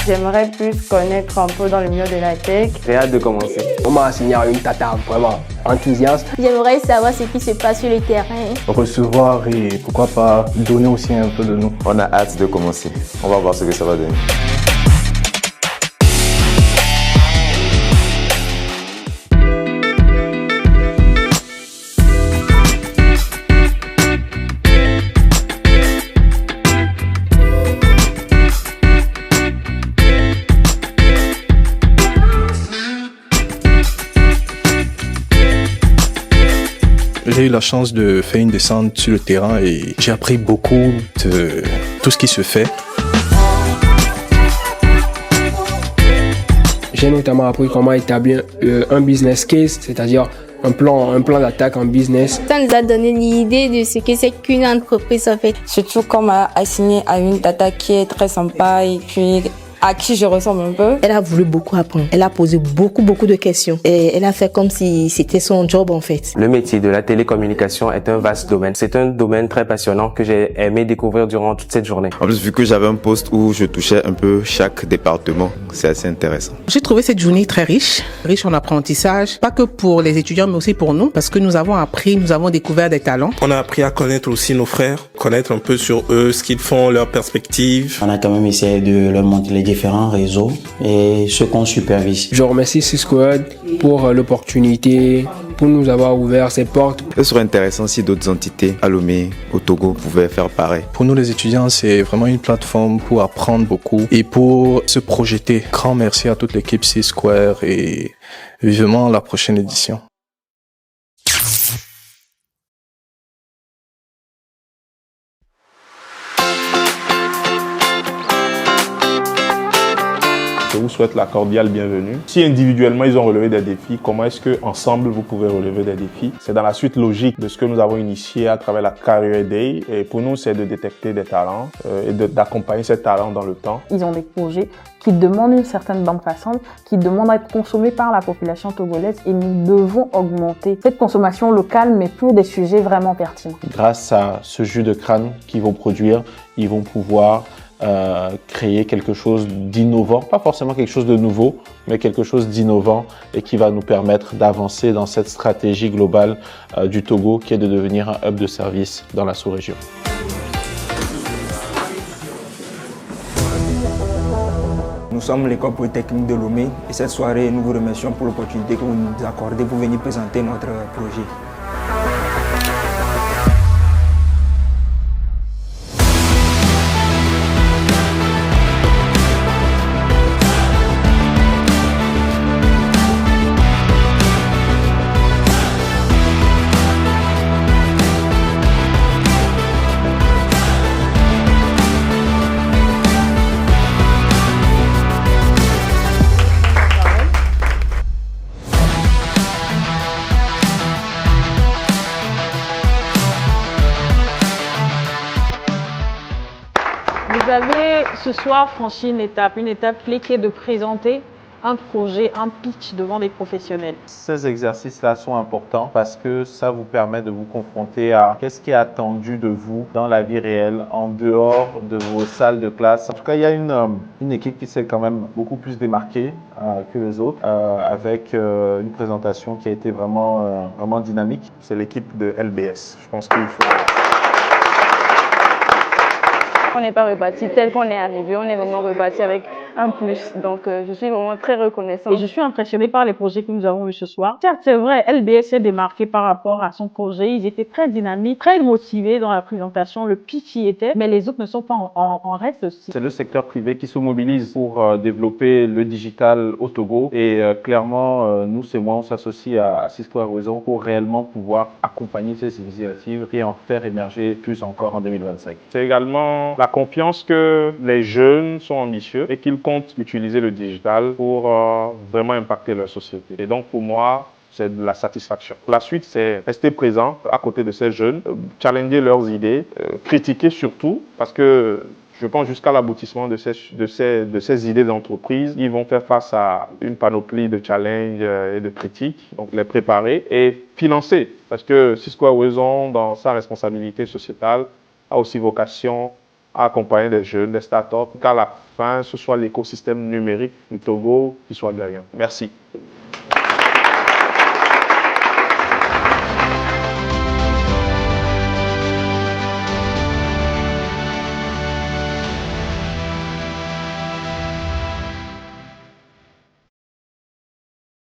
J'aimerais plus connaître un peu dans le milieu de la tech. J'ai hâte de commencer. On m'a assigné à une tata vraiment enthousiaste. J'aimerais savoir ce qui se passe sur le terrain. Recevoir et pourquoi pas donner aussi un peu de nous. On a hâte de commencer. On va voir ce que ça va donner. J'ai eu la chance de faire une descente sur le terrain et j'ai appris beaucoup de tout ce qui se fait. J'ai notamment appris comment établir un business case, c'est-à-dire un plan d'attaque en business. Ça nous a donné l'idée de ce que c'est qu'une entreprise en fait. Surtout qu'on m'a assigné à une tata qui est très sympa et puis à qui je ressemble un peu. Elle a voulu beaucoup apprendre. Elle a posé beaucoup de questions. Et elle a fait comme si c'était son job en fait. Le métier de la télécommunication est un vaste domaine. C'est un domaine très passionnant que j'ai aimé découvrir durant toute cette journée. En plus, vu que j'avais un poste où je touchais un peu chaque département, c'est assez intéressant. J'ai trouvé cette journée très riche en apprentissage, pas que pour les étudiants mais aussi pour nous, parce que nous avons appris, nous avons découvert des talents. On a appris à connaître aussi nos frères, connaître un peu sur eux, ce qu'ils font, leurs perspectives. On a quand même essayé de leur montrer les différents réseaux et ce qu'on supervise. Je remercie C-Squad pour l'opportunité, pour nous avoir ouvert ces portes. Ce serait intéressant si d'autres entités à Lomé, au Togo, pouvaient faire pareil. Pour nous les étudiants, c'est vraiment une plateforme pour apprendre beaucoup et pour se projeter. Grand merci à toute l'équipe C-Square et vivement la prochaine édition. Je vous souhaite la cordiale bienvenue. Si individuellement ils ont relevé des défis, comment est-ce que ensemble vous pouvez relever des défis? C'est dans la suite logique de ce que nous avons initié à travers la Career Day. Et pour nous, c'est de détecter des talents et d'accompagner ces talents dans le temps. Ils ont des projets qui demandent une certaine bande passante, qui demandent à être consommés par la population togolaise et nous devons augmenter cette consommation locale mais pour des sujets vraiment pertinents. Grâce à ce jus de crâne qu'ils vont produire, ils vont pouvoir créer quelque chose d'innovant, pas forcément quelque chose de nouveau, mais quelque chose d'innovant et qui va nous permettre d'avancer dans cette stratégie globale du Togo qui est de devenir un hub de service dans la sous-région. Nous sommes l'école polytechnique de Lomé et cette soirée, nous vous remercions pour l'opportunité que vous nous accordez pour venir présenter notre projet. Vous avez ce soir franchi une étape clé qui est de présenter un projet, un pitch devant des professionnels. Ces exercices-là sont importants parce que ça vous permet de vous confronter à qu'est-ce qui est attendu de vous dans la vie réelle, en dehors de vos salles de classe. En tout cas, il y a une équipe qui s'est quand même beaucoup plus démarquée que les autres, avec une présentation qui a été vraiment dynamique. C'est l'équipe de LBS. Je pense qu'il faut... On n'est pas reparti tel qu'on est arrivé, on est vraiment reparti avec un plus. Donc je suis vraiment très reconnaissante. Et je suis impressionnée par les projets que nous avons eus ce soir. Certes, c'est vrai, LBS s'est démarqué par rapport à son projet. Ils étaient très dynamiques, très motivés dans la présentation. Le pitch y était, mais les autres ne sont pas en reste aussi. C'est le secteur privé qui se mobilise pour développer le digital au Togo. Et clairement, nous, c'est moi, on s'associe à Cisco Horizon pour réellement pouvoir accompagner ces initiatives et en faire émerger plus encore en 2025. C'est également la confiance que les jeunes sont ambitieux et qu'ils comptent utiliser le digital pour vraiment impacter leur société. Et donc pour moi, c'est de la satisfaction. La suite, c'est rester présent à côté de ces jeunes, challenger leurs idées, critiquer surtout, parce que je pense jusqu'à l'aboutissement de ces idées d'entreprise, ils vont faire face à une panoplie de challenges et de critiques, donc les préparer et financer. Parce que Cisco Horizon, dans sa responsabilité sociétale, a aussi vocation à accompagner des jeunes, des startups, qu'à la fin, ce soit l'écosystème numérique du Togo qui soit gagnant. Merci.